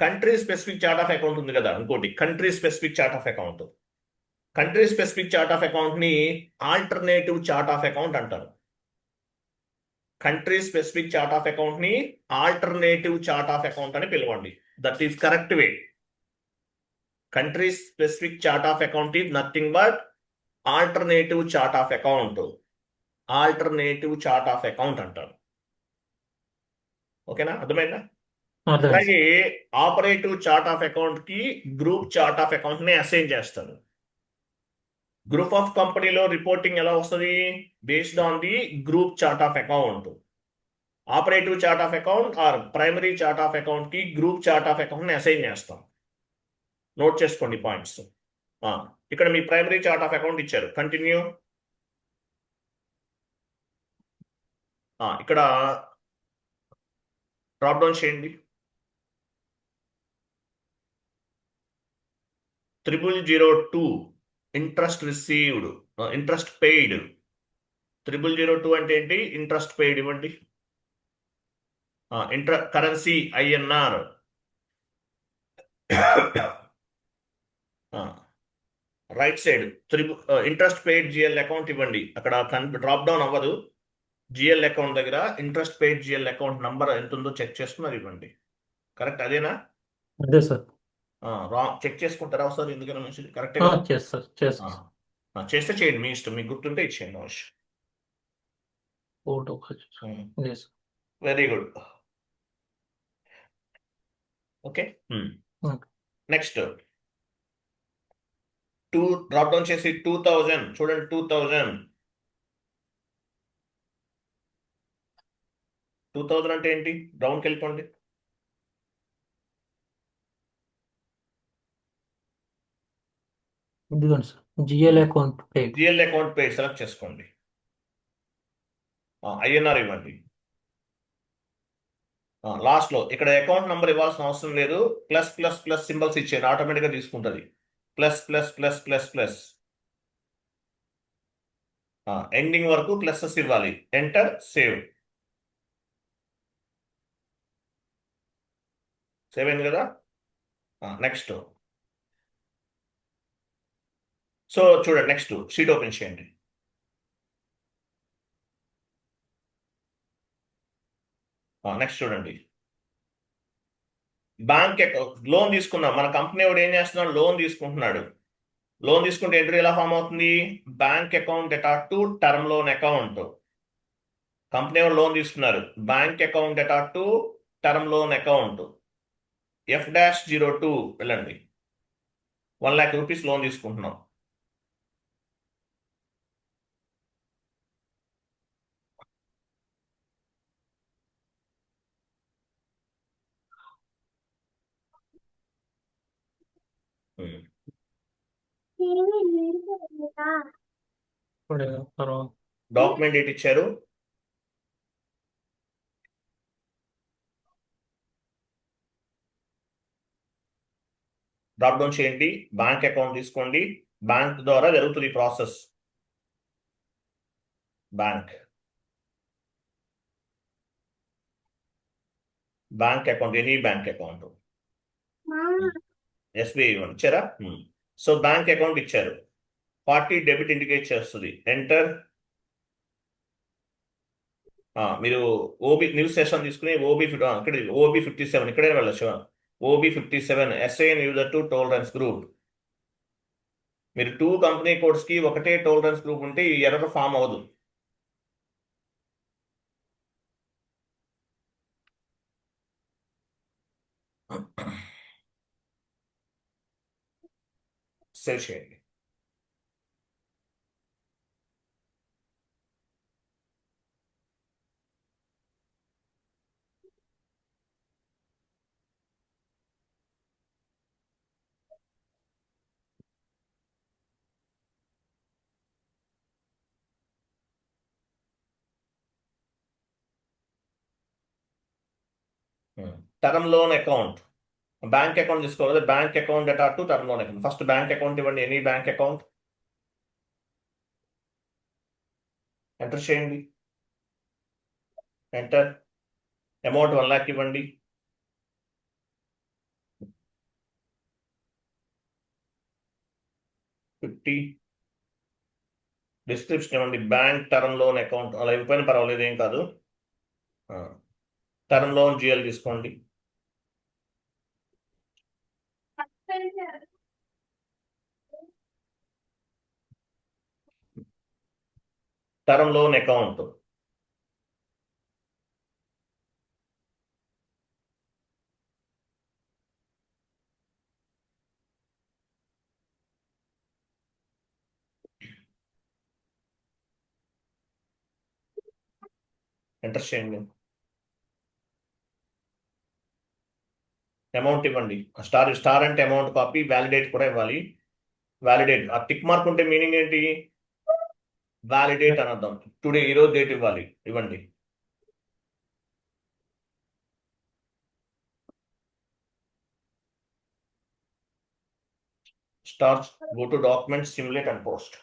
S1: Country specific chart of account ఉంది కదా, ఇంకోటి country specific chart of account. Country specific chart of account ని alternative chart of account అంటారు. Country specific chart of account ని alternative chart of account అని పిలవండి. That is correct way. Country specific chart of account is nothing but alternative chart of account. Alternative chart of account అంటారు. ఓకేనా, అర్థమైందా?
S2: అర్థమైంది
S1: అలాగే operative chart of account కి group chart of account ని assign చేస్తారు. గ్రూప్ ఆఫ్ కంపెనీలో reporting ఎలా వస్తుంది? Based on the group chart of account. Operative chart of account or primary chart of account కి గ్రూప్ చార్ట్ ఆఫ్ అకౌంట్ ని assign చేస్తాం. Note చేసుకోండి పాయింట్స్. ఇక్కడ మీ ప్రైమరీ చార్ట్ ఆఫ్ అకౌంట్ ఇచ్చారు. కంటిన్యూ. ఇక్కడ డ్రాప్ డౌన్ చేయండి. 0002 ఇంట్రెస్ట్ రిసీవ్డ్, ఇంట్రెస్ట్ పెయిడ్. 0002 అంటే ఏంటి? ఇంట్రెస్ట్ పెయిడ్ ఇవ్వండి. Currency INR. Right side interest paid GL account ఇవ్వండి. అక్కడ డ్రాప్ డౌన్ అవ్వదు. GL అకౌంట్ దగ్గర interest paid GL account number ఎంత ఉందో చెక్ చేసుకుని ఇవ్వండి. కరెక్ట్ అదేనా?
S2: అదే సార్.
S1: చెక్ చేసుకుంటారా ఒకసారి? ఎందుకైనా మంచిది. కరెక్ట్
S2: చేస్తారు
S1: చేస్తే చేయండి, మీ ఇష్టం. మీకు గుర్తుంటే ఇచ్చేయండి.
S2: Photo.
S1: Very good. Okay, next drop down చేసి 2000 చూడండి. 2000 అంటే ఏంటి? డౌన్కి వెళ్ళిపోండి.
S2: ఇదిగోండి సార్, జిఎల్ అకౌంట్ పేడ్.
S1: GL అకౌంట్ పేడ్ సెలెక్ట్ చేసుకోండి. INR ఇవ్వండి. లాస్ట్ లో ఇక్కడ అకౌంట్ నంబర్ ఇవ్వాల్సిన అవసరం లేదు. ప్లస్ ప్లస్ ప్లస్ సింబల్స్ ఇచ్చేయండి, ఆటోమేటిక్గా తీసుకుంటుంది. Plus plus plus plus plus ending వరకు ప్లసెస్ ఇవ్వాలి. ఎంటర్, సేవ్ అయింది కదా. నెక్స్ట్. సో చూడండి, నెక్స్ట్ షీట్ ఓపెన్ చేయండి. నెక్స్ట్ చూడండి, బ్యాంక్ అకౌంట్. లోన్ తీసుకున్నాం. మన కంపెనీ వాడు ఏం చేస్తున్నాడు? లోన్ తీసుకుంటున్నాడు. లోన్ తీసుకుంటే ఎంట్రీ ఎలా ఫామ్ అవుతుంది? Bank account data to term loan account. Company వాడు లోన్ తీసుకున్నారు. Bank account data to term loan account. F-02 వెళ్ళండి. 1 lakh రూపీస్ లోన్ తీసుకుంటున్నాం. డాక్యుమెంట్ ఏంటి ఇచ్చారు? డ్రాప్ డౌన్ చేయండి. బ్యాంక్ అకౌంట్ తీసుకోండి. బ్యాంక్ ద్వారా జరుగుతుంది process. Bank account, any bank account. SBI ఇవ్వండి. ఇచ్చారా? సో బ్యాంక్ అకౌంట్ ఇచ్చారు. 40 డెబిట్ ఇండికేట్ చేస్తుంది. ఎంటర్. మీరు OB న్యూ సెషన్ తీసుకుని ఇక్కడ OB 57 ఇక్కడే వెళ్ళచ్చు. OB 57 SIN user to tolerance group. మీరు 2 కంపెనీ కోడ్స్ కి ఒకటే టోలరెన్స్ గ్రూప్ ఉంటే ఈ ఎర్రర్ ఫామ్ అవ్వదు. సేవ్ చేయండి. Term loan account, bank account తీసుకోవాలి. Bank account data to term loan account. First bank account ఇవ్వండి, ఎనీ బ్యాంక్ అకౌంట్ ఎంటర్ చేయండి. ఎంటర్. అమౌంట్ 1 lakh ఇవ్వండి. $50. డిస్క్రిప్షన్ ఇవ్వండి, బ్యాంక్ టర్మ్ లోన్ అకౌంట్. అలా ఇవ్వకపోయినా పర్వాలేదు, ఏం కాదు. టర్మ్ లోన్ జిఎల్ తీసుకోండి. టర్మ్ లోన్ అకౌంట్ ఎంటర్ చేయండి. అమౌంట్ ఇవ్వండి. స్టార్ స్టార్ అంటే అమౌంట్ కాపీ, వ్యాలిడేట్ కూడా ఇవ్వాలి. వ్యాలిడేట్ ఆ టిక్ మార్క్ ఉంటే మీనింగ్ ఏంటి? వ్యాలిడేట్ అని అర్థం. టుడే ఈరోజు డేట్ ఇవ్వాలి, ఇవ్వండి. Star, go to document, simulate and post.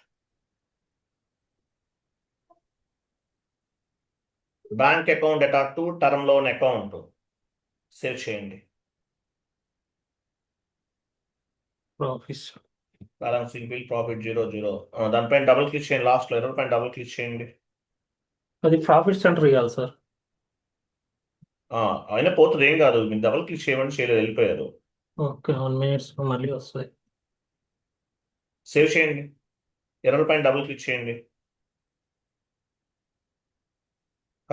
S1: Bank account data to term loan account save చేయండి.
S2: ప్రాఫిట్స్.
S1: బ్యాలెన్సింగ్ బిల్, ప్రాఫిట్ 0 దానిపైన డబుల్ క్లిక్ చేయండి. లాస్ట్ లో ఎర్రర్ పైన డబుల్ క్లిక్ చేయండి.
S2: అది ప్రాఫిట్ సెంటర్ ఇవ్వాలి సార్.
S1: అయినా పోతుంది, ఏం కాదు. మీరు డబుల్ క్లిక్ చేయమని చేయలేదు, వెళ్ళిపోయారు.
S2: ఓకే, 1 minute మళ్ళీ వస్తుంది.
S1: సేవ్ చేయండి. ఎర్రర్ పైన డబుల్ క్లిక్ చేయండి.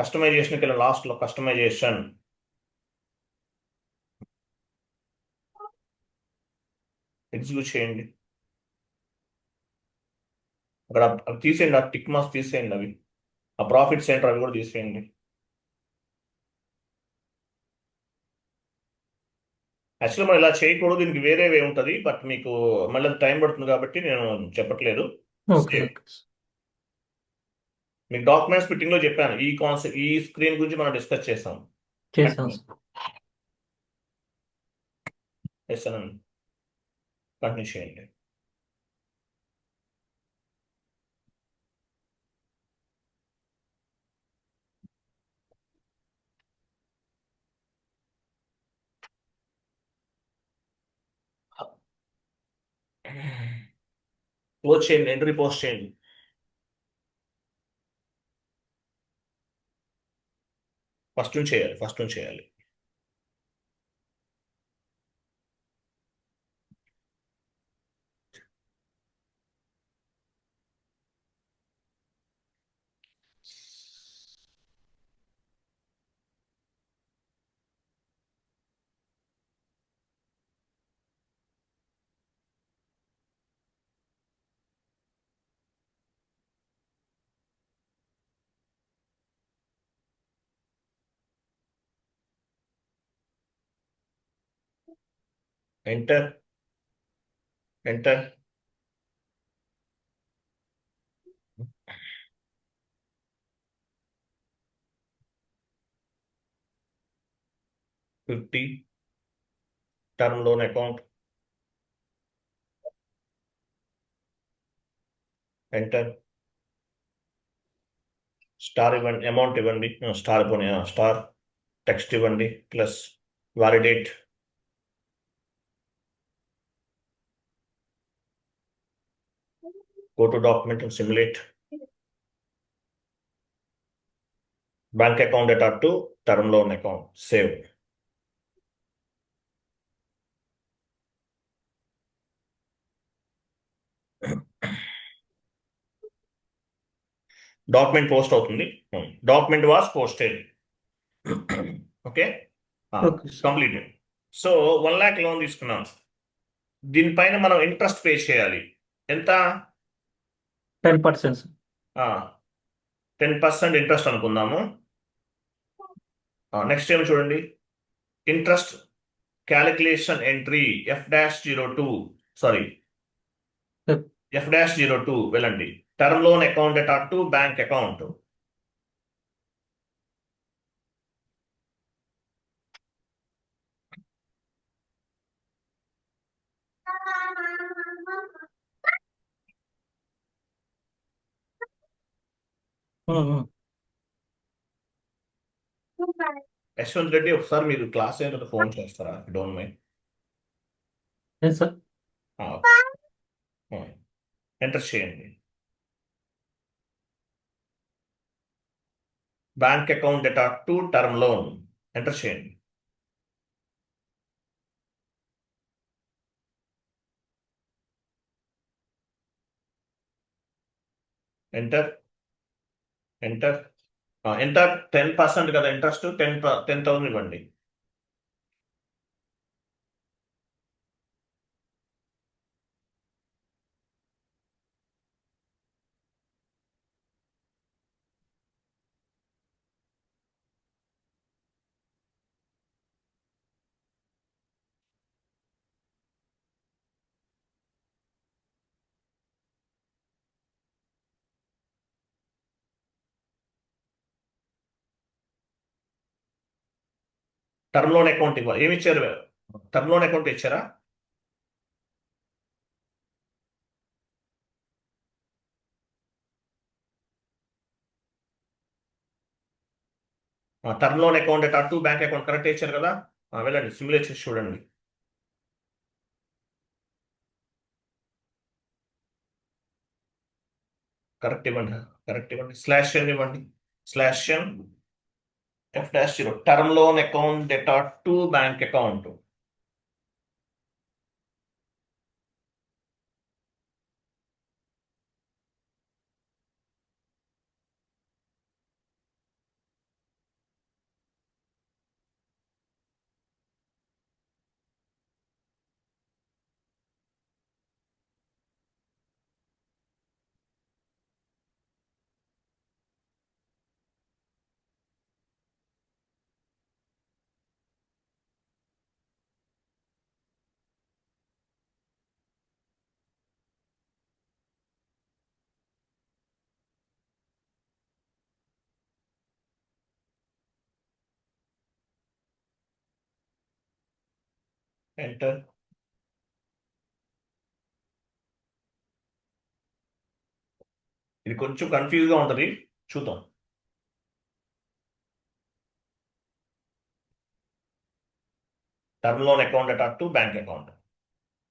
S1: కస్టమైజేషన్కి వెళ్ళి లాస్ట్ లో కస్టమైజేషన్ ఎగ్జిక్యూట్ చేయండి. అక్కడ అవి తీసేయండి, ఆ టిక్ మార్క్స్ తీసేయండి. అవి ఆ ప్రాఫిట్ సెంటర్ అవి కూడా తీసేయండి. యాక్చువల్లీ మనం ఇలా చేయకూడదు, దీనికి వేరే వే ఉంటుంది. బట్ మీకు మళ్ళీ టైం పడుతుంది కాబట్టి నేను చెప్పట్లేదు.
S2: Okay
S1: Save.
S2: ఓకే
S1: మీకు డాక్యుమెంట్స్ ఫిట్టింగ్ లో చెప్పాను, ఈ కాన్సెప్ట్, ఈ స్క్రీన్ గురించి మనం డిస్కస్ చేసాం.
S2: చేశాను సార్.
S1: చేస్తానండి, కంటిన్యూ చేయండి. క్లోజ్ చేయండి, ఎంట్రీ పోస్ట్ చేయండి. ఫస్ట్ నుంచి చేయాలి, ఫస్ట్ నుంచి చేయాలి. Enter. Enter. $50 term loan account. Enter. Star ఇవ్వండి, అమౌంట్ ఇవ్వండి. స్టార్ పోనీ, స్టార్ టెక్స్ట్ ఇవ్వండి, plus validate. Go to document and simulate. Bank account data to term loan account. Save. Document post అవుతుంది. Document was posted. Okay,
S2: okay sir.
S1: Completed. So 1 lakh loan తీసుకున్నాం. దీనిపైన మనం interest pay చేయాలి. ఎంత?
S2: 10%.
S1: 10% interest అనుకుందాము. Next ఏమో చూడండి, interest calculation entry F-02, sorry F-02 వెళ్ళండి. Term loan account to bank account. Yashwant Reddy, ఒకసారి మీరు క్లాస్ అయిన ఫోన్ చేస్తారా? Don't mind.
S2: ఏం సార్?
S1: ఎంటర్ చేయండి. Bank account to term loan enter చేయండి. ఎంటర్ ఎంటర్ ఎంత? 10% కదా ఇంట్రెస్ట్. 10,000 ఇవ్వండి. టర్మ్ లోన్ అకౌంట్ ఇవ్వాలి. ఏమి ఇచ్చారు? టర్మ్ లోన్ అకౌంట్ ఇచ్చారా? Term loan account to bank account correct ఇచ్చారు కదా. వెళ్ళండి, సిమ్యులేట్ చేసి చూడండి. కరెక్ట్ ఇవ్వండి, కరెక్ట్ ఇవ్వండి. /n ఇవ్వండి. /n F-0 term loan account to bank account. Enter. ఇది కొంచెం కన్ఫ్యూజ్ గా ఉంటుంది, చూద్దాం. టర్మ్ లోన్ అకౌంట్ టు బ్యాంక్ అకౌంట్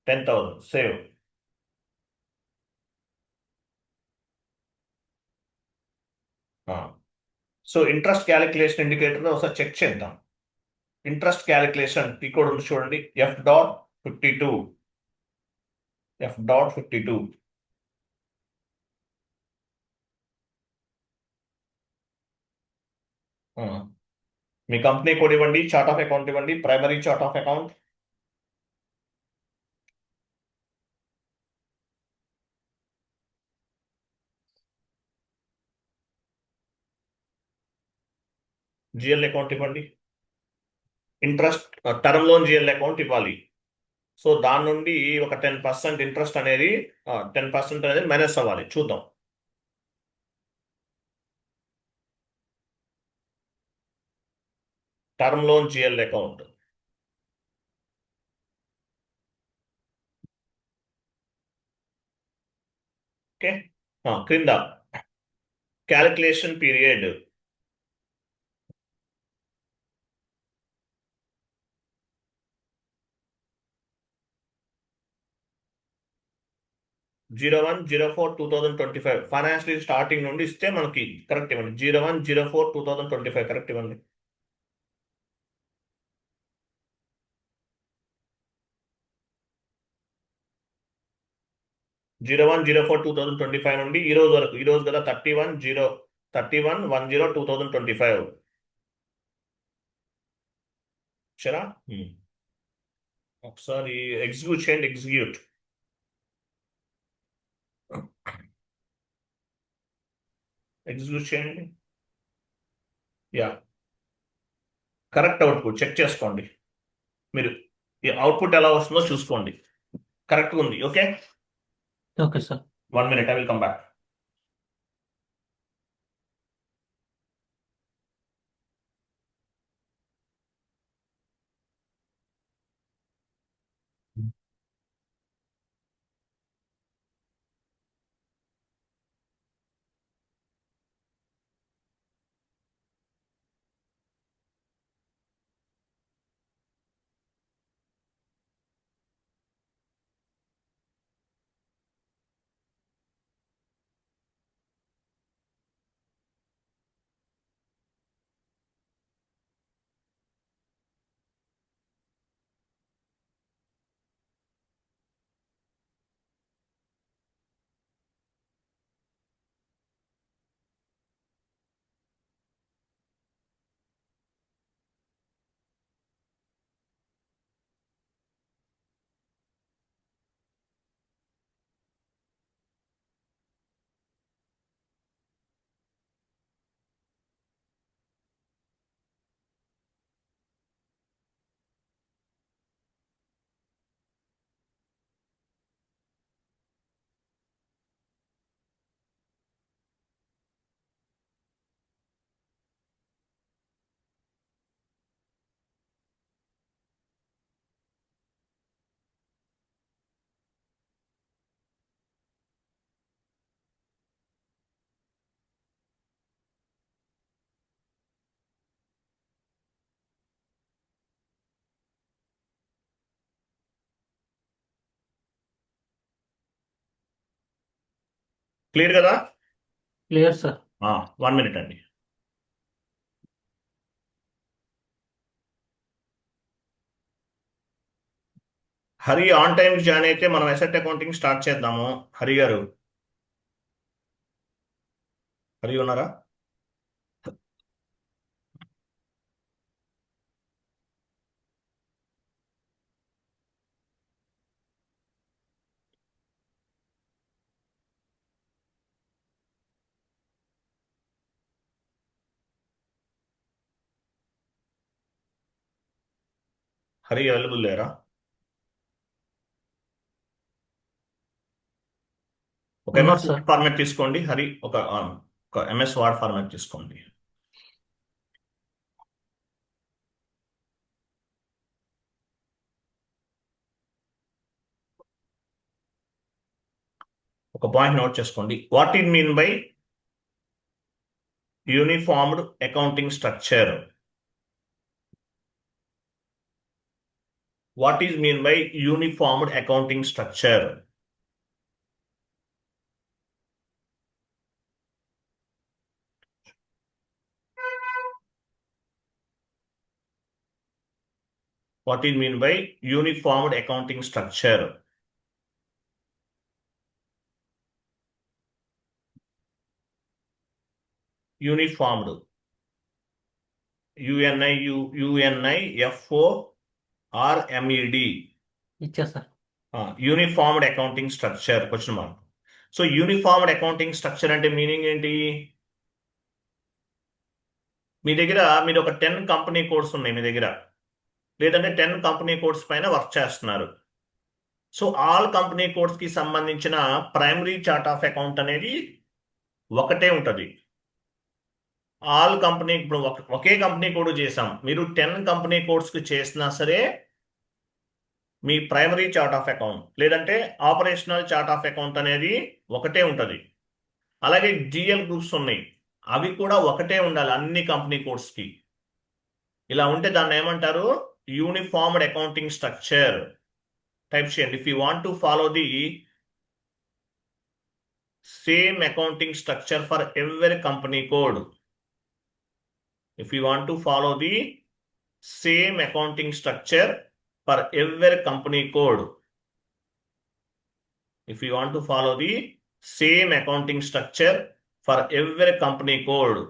S1: 10,000 save. So interest calculation indicator ఒకసారి చెక్ చేద్దాం. ఇంట్రెస్ట్ క్యాలిక్యులేషన్ టీ కోడ్ ఉంది చూడండి, F.52. F.52. మీ కంపెనీ కోడ్ ఇవ్వండి, చార్ట్ ఆఫ్ అకౌంట్ ఇవ్వండి, primary chart of account. GL account ఇవ్వండి. Interest term loan GL account ఇవ్వాలి. సో దాని నుండి ఒక 10% ఇంట్రెస్ట్ అనేది 10% అనేది మైనస్ అవ్వాలి. చూద్దాం. టర్మ్ లోన్ జిఎల్ అకౌంట్. ఓకే, క్రింద క్యాలిక్యులేషన్ పీరియడ్ (01/04/2025) ఫైనాన్షియల్ స్టార్టింగ్ నుండి ఇస్తే మనకి కరెక్ట్ ఇవ్వండి. 01/04/2025 కరెక్ట్ ఇవ్వండి. 01/04/2025 నుండి ఈ రోజు వరకు, ఈ రోజు కదా 31/10/2025 సరే. ఒకసారి ఎగ్జిక్యూట్ చేయండి. ఎగ్జిక్యూట్ చేయండి. యా, కరెక్ట్ అవుట్పుట్ చెక్ చేసుకోండి. మీరు ఈ అవుట్పుట్ ఎలా వస్తుందో చూసుకోండి. కరెక్ట్గా ఉంది. Okay,
S2: okay sir.
S1: 1 minute, I will come back. Clear కదా?
S2: Clear sir.
S1: 1 minute అండి. హరి ఆన్ టైం జాయిన్ అయితే మనం అసెట్ అకౌంటింగ్ స్టార్ట్ చేద్దాము. హరి గారు, హరి ఉన్నారా? హరి అవైలబుల్ లేరా? ఒక
S2: ఉన్నారు
S1: ఎంఎస్
S2: సార్.
S1: ఫార్మాట్ తీసుకోండి. హరి ఒక ఎంఎస్ వర్డ్ ఫార్మాట్ తీసుకోండి. ఒక పాయింట్ నోట్ చేసుకోండి. What it mean by uniformed accounting structure? What is mean by uniformed accounting structure? What is mean by uniformed accounting structure? Uniformed. UNIFORMED.
S2: ఇచ్చా sir.
S1: Uniformed accounting structure question mark. So uniformed accounting structure అంటే meaning ఏంటి? మీ దగ్గర మీరు ఒక 10 company codes ఉన్నాయి మీ దగ్గర, లేదంటే 10 company codes పైన వర్క్ చేస్తున్నారు. సో ఆల్ కంపెనీ కోడ్స్ కి సంబంధించిన ప్రైమరీ చార్ట్ ఆఫ్ అకౌంట్ అనేది ఒకటే ఉంటుంది. ఆల్ కంపెనీ, ఇప్పుడు ఒకే కంపెనీ కోడ్ చేసాం, మీరు 10 కంపెనీ కోడ్స్కి చేసినా సరే మీ ప్రైమరీ చార్ట్ ఆఫ్ అకౌంట్ లేదంటే ఆపరేషనల్ చార్ట్ ఆఫ్ అకౌంట్ అనేది ఒకటే ఉంటుంది. అలాగే జిఎల్ గ్రూప్స్ ఉన్నాయి, అవి కూడా ఒకటే ఉండాలి అన్ని కంపెనీ కోడ్స్కి. ఇలా ఉంటే దాన్ని ఏమంటారు? Uniformed accounting structure. టైప్ చేయండి. If you want to follow the same accounting structure for every company code, if you want to follow the same accounting structure for every company code, if you want to follow the same accounting structure for every company code,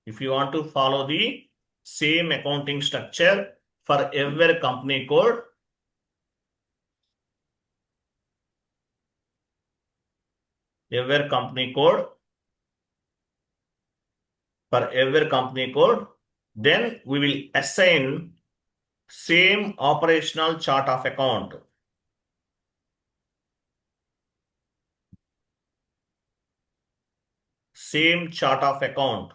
S1: if you want to follow the same accounting structure for every company code, every company code, for every company code, then we will assign same operational chart of account. Same chart of account.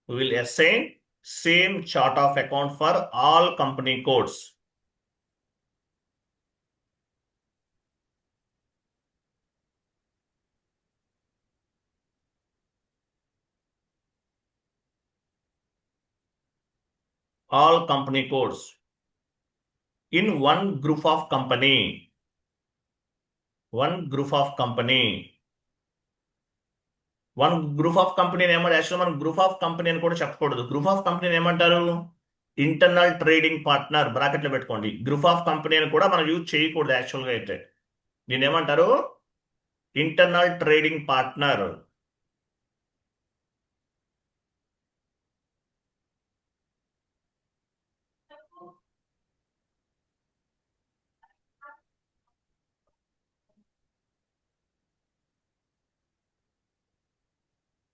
S1: We will assign same chart of account for all company codes. All company codes in one group of company. One group of company. One group of company ఏమంటారు? Actual మనం group of company అని కూడా చెప్పకూడదు. Group of కంపెనీని ఏమంటారు? Internal trading partner, బ్రాకెట్లో పెట్టుకోండి. Group of company అని కూడా మనం యూజ్ చేయకూడదు యాక్చువల్గా అయితే. దీన్ని ఏమంటారు? Internal trading partner.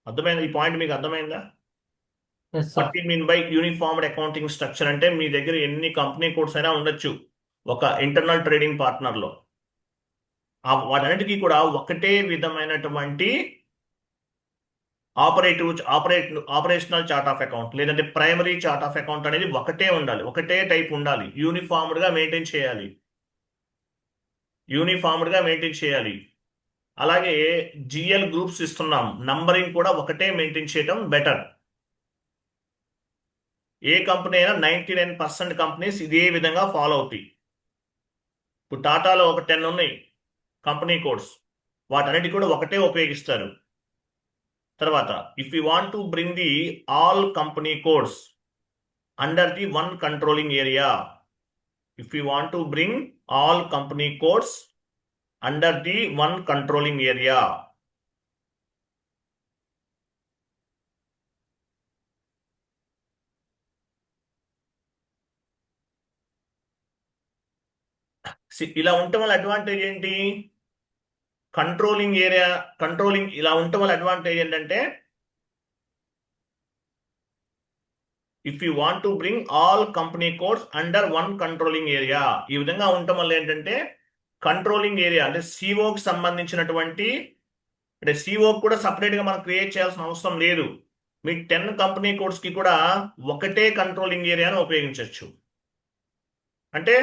S1: అర్థమైందా? ఈ పాయింట్ మీకు అర్థమైందా?
S2: Yes sir.
S1: What you mean by uniformed accounting structure అంటే మీ దగ్గర ఎన్ని కంపెనీ కోడ్స్ అయినా ఉండొచ్చు ఒక ఇంటర్నల్ ట్రేడింగ్ పార్ట్నర్లో. వాటన్నిటికీ కూడా ఒకటే విధమైనటువంటి ఆపరేషనల్ చార్ట్ ఆఫ్ అకౌంట్ లేదంటే ప్రైమరీ చార్ట్ ఆఫ్ అకౌంట్ అనేది ఒకటే ఉండాలి, ఒకటే టైప్ ఉండాలి, యూనిఫామ్డ్గా మెయింటైన్ చేయాలి. యూనిఫామ్డ్గా మెయింటైన్ చేయాలి. అలాగే జిఎల్ గ్రూప్స్ ఇస్తున్నాం, నంబరింగ్ కూడా ఒకటే మెయింటైన్ చేయడం బెటర్. ఏ కంపెనీ అయినా 99% కంపెనీస్ ఇదే విధంగా ఫాలో అవుతాయి. ఇప్పుడు టాటాలో ఒక 10 ఉన్నాయి కంపెనీ కోడ్స్, వాటన్నిటి కూడా ఒకటే ఉపయోగిస్తారు. తర్వాత if you want to bring the all company codes under the one controlling area, if you want to bring all company codes under the one controlling area, ఇలా ఉండటం వల్ల అడ్వాంటేజ్ ఏంటి? కంట్రోలింగ్ ఇలా ఉండటం వల్ల అడ్వాంటేజ్ ఏంటంటే if you want to bring all company codes under one controlling area, ఈ విధంగా ఉండటం వల్ల ఏంటంటే కంట్రోలింగ్ ఏరియా అంటే సిఓకి సంబంధించినటువంటి, అంటే సిఓ కూడా సపరేట్గా మనం క్రియేట్ చేయాల్సిన అవసరం లేదు. మీ 10 కంపెనీ కోడ్స్కి కూడా ఒకటే కంట్రోలింగ్ ఏరియాను ఉపయోగించవచ్చు. అంటే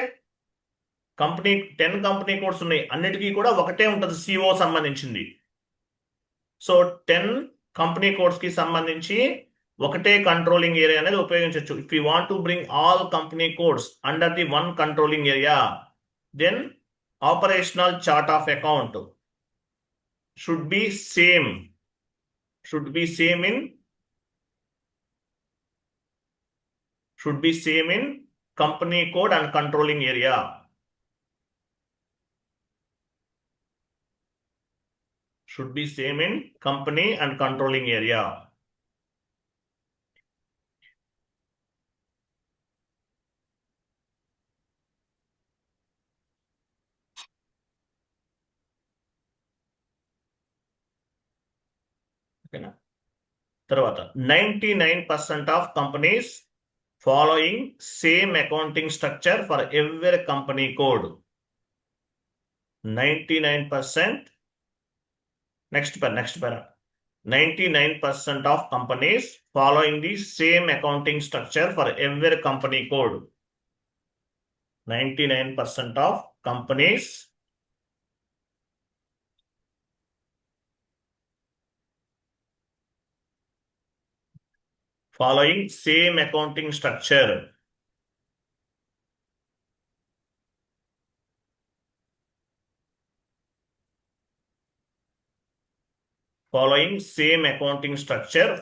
S1: 10 కంపెనీ కోడ్స్ ఉన్నాయి, అన్నిటికీ కూడా ఒకటే ఉంటుంది సిఓ సంబంధించింది. సో 10 కంపెనీ కోడ్స్కి సంబంధించి ఒకటే కంట్రోలింగ్ ఏరియా అనేది ఉపయోగించవచ్చు. If you want to bring all company codes under the one controlling area, then operational chart of account should be same in company code and controlling area. Should be same in company and controlling area. ఓకేనా? తర్వాత 99% of companies following same accounting structure for every company code. 99%, next para, 99% of companies following the same accounting structure for every company code. 99% of companies following same accounting structure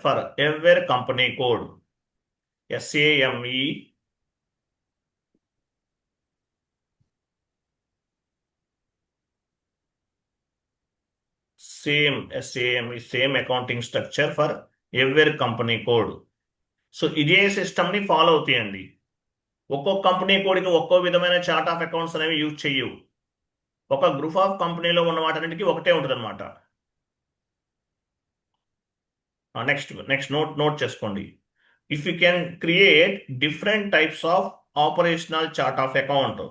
S1: for every company code. SAME same accounting structure for every company code. So ఇదే సిస్టమ్ని follow అవుతాయండి. ఒక్కొక్క company కోడ్కి ఒక్కో విధమైన chart of accounts అనేవి use చేయవు. ఒక group of కంపెనీలో ఉన్న వాటన్నిటికీ ఒకటే ఉంటుంది అనమాట. నెక్స్ట్ నోట్ చేసుకోండి. If you can create different types of operational chart of account,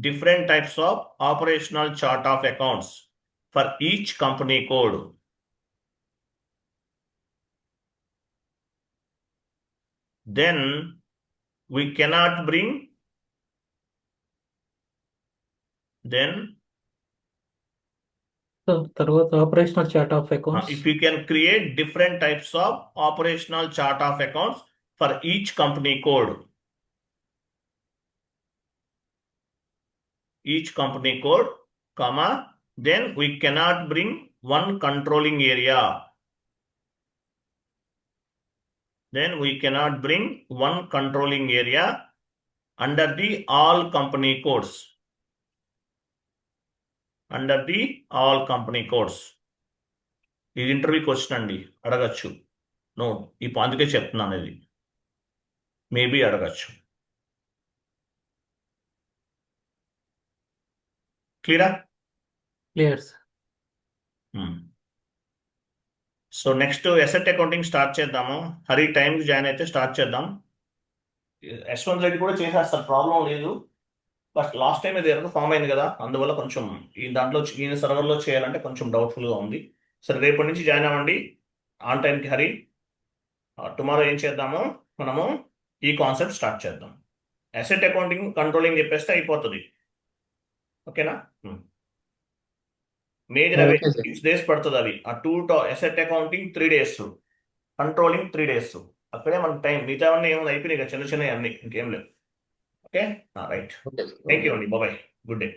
S1: different types of operational chart of accounts for each company code, then we cannot bring
S2: so తర్వాత operational chart of accounts.
S1: if we can create different types of operational chart of accounts for each company code, comma, then we cannot bring one controlling area. Under the all company codes. ఇది interview question అండి, అడగచ్చు. అందుకే చెప్తున్నాను, ఇది maybe అడగచ్చు. క్లియరా?
S2: Clear sir.
S1: So next asset accounting start చేద్దాము. హరి టైంకి జాయిన్ అయితే స్టార్ట్ చేద్దాం. యశ్వంత్ రెడ్డి కూడా చేసేస్తారు, ప్రాబ్లం లేదు. బట్ లాస్ట్ టైం ఇది ఎర్రర్ ఫామ్ అయింది కదా, అందువల్ల కొంచెం ఈ సర్వర్లో చేయాలంటే కొంచెం డౌట్ఫుల్గా ఉంది. సరే, రేపటి నుంచి జాయిన్ అవ్వండి ఆన్ టైంకి. హరి, టుమారో ఏం చేద్దాము, మనము ఈ కాన్సెప్ట్ స్టార్ట్ చేద్దాం. అసెట్ అకౌంటింగ్ కంట్రోలింగ్ చెప్పేస్తే అయిపోతుంది. ఓకేనా? మేజర్ అవే
S3: ఓకే సార్.
S1: 6 days పడుతుంది. అవి ఆ asset accounting 3 days, controlling 3 days. అక్కడే మనకు టైం, మిగతా అన్నీ ఏమైనా అయిపోయినాయి, చిన్న చిన్నవి అన్నీ, ఇంకేం లేవు. Okay, right.
S3: Okay
S1: thank you అండి, బాయ్, గుడ్ డే.